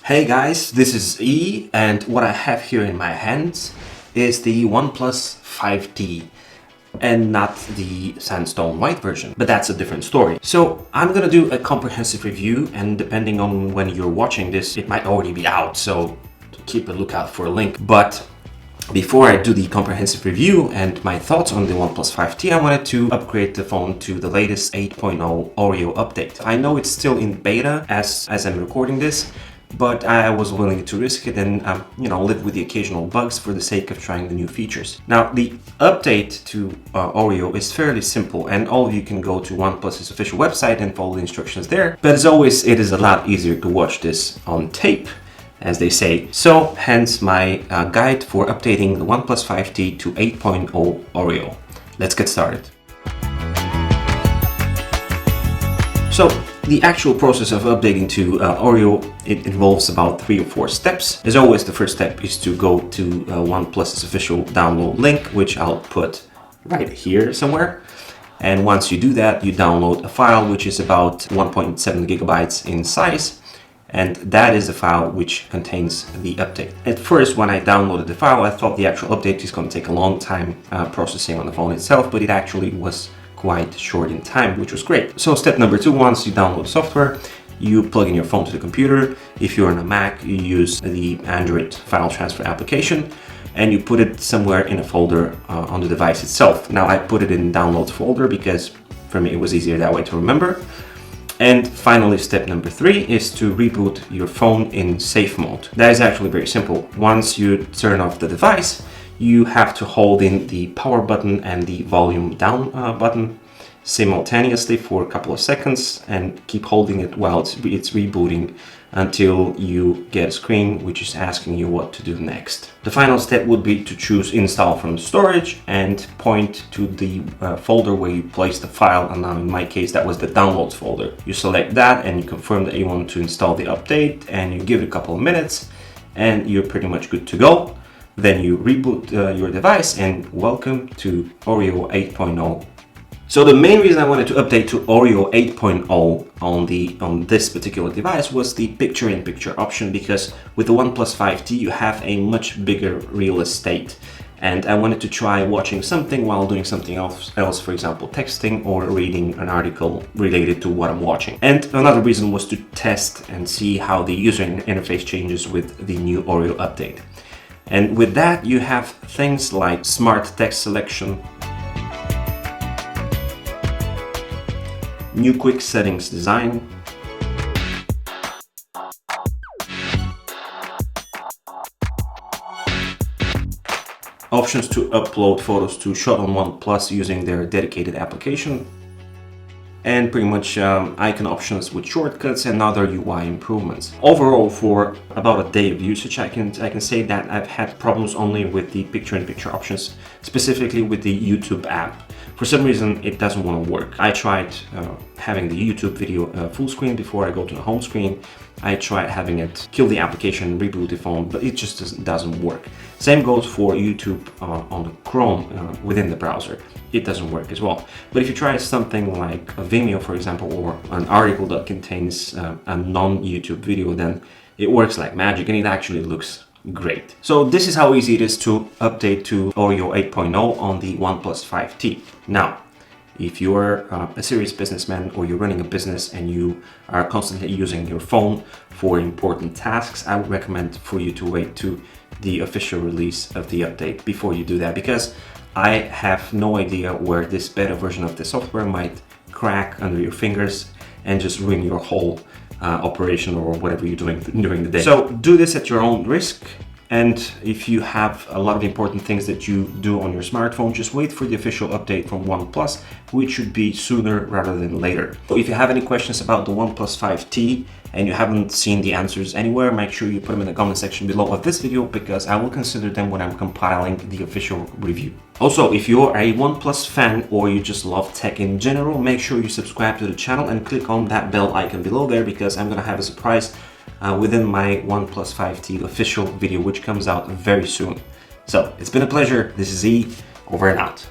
Hey guys, this is E, and what I have here in my hands is the OnePlus 5T and not the sandstone white version, but that's a different story. So I'm gonna do a comprehensive review, and depending on when you're watching this, it might already be out, so keep a lookout for a link. But before I do the comprehensive review and my thoughts on the OnePlus 5T, I wanted to upgrade the phone to the latest 8.0 Oreo update. I know it's still in beta as I'm recording this, but I was willing to risk it and live with the occasional bugs for the sake of trying the new features. Now, the update to Oreo is fairly simple, and all of you can go to OnePlus's official website and follow the instructions there. But as always, it is a lot easier to watch this on tape, as they say. So, hence my guide for updating the OnePlus 5T to 8.0 Oreo. Let's get started. So, the actual process of updating to Oreo, it involves about 3 or 4 steps. As always, the first step is to go to OnePlus's official download link, which I'll put right here somewhere. And once you do that, you download a file which is about 1.7 gigabytes in size. And that is the file which contains the update. At first, when I downloaded the file, I thought the actual update is going to take a long time processing on the phone itself, but it actually was quite short in time, which was great. So step number 2, once you download software, you plug in your phone to the computer. If you're on a Mac, you use the Android file transfer application, and you put it somewhere in a folder on the device itself. Now I put it in downloads folder because for me it was easier that way to remember. And finally, step number 3 is to reboot your phone in safe mode. That is actually very simple. Once you turn off the device, you have to hold in the power button and the volume down button simultaneously for a couple of seconds and keep holding it while it's rebooting until you get a screen which is asking you what to do next. The final step would be to choose install from storage and point to the folder where you place the file, and now in my case that was the downloads folder. You select that and you confirm that you want to install the update, and you give it a couple of minutes and you're pretty much good to go. Then you reboot your device, and welcome to Oreo 8.0. So the main reason I wanted to update to Oreo 8.0 on this particular device was the picture-in-picture option, because with the OnePlus 5T you have a much bigger real estate, and I wanted to try watching something while doing something else, for example texting or reading an article related to what I'm watching. And another reason was to test and see how the user interface changes with the new Oreo update. And with that, you have things like smart text selection, new quick settings design, options to upload photos to Shot on OnePlus using their dedicated application, and pretty much icon options with shortcuts and other UI improvements. Overall, for about a day of usage, I can say that I've had problems only with the picture-in-picture options, specifically with the YouTube app. For some reason, it doesn't want to work. I tried having the YouTube video full screen before I go to the home screen. I tried having it kill the application, reboot the phone, but it just doesn't work. Same goes for YouTube on the Chrome within the browser. It doesn't work as well. But if you try something like a Vimeo, for example, or an article that contains a non-YouTube video, then it works like magic and it actually looks great. So this is how easy it is to update to Oreo 8.0 on the OnePlus 5T. Now, if you are a serious businessman or you're running a business and you are constantly using your phone for important tasks, I would recommend for you to wait to the official release of the update before you do that, because I have no idea where this beta version of the software might crack under your fingers and just ruin your whole operation or whatever you're doing during the day. So do this at your own risk. And if you have a lot of important things that you do on your smartphone, just wait for the official update from OnePlus, which should be sooner rather than later. So if you have any questions about the OnePlus 5T and you haven't seen the answers anywhere, make sure you put them in the comment section below of this video, because I will consider them when I'm compiling the official review. Also, if you're a OnePlus fan or you just love tech in general, make sure you subscribe to the channel and click on that bell icon below there, because I'm gonna have a surprise within my OnePlus 5T official video, which comes out very soon. So it's been a pleasure. This is E, over and out.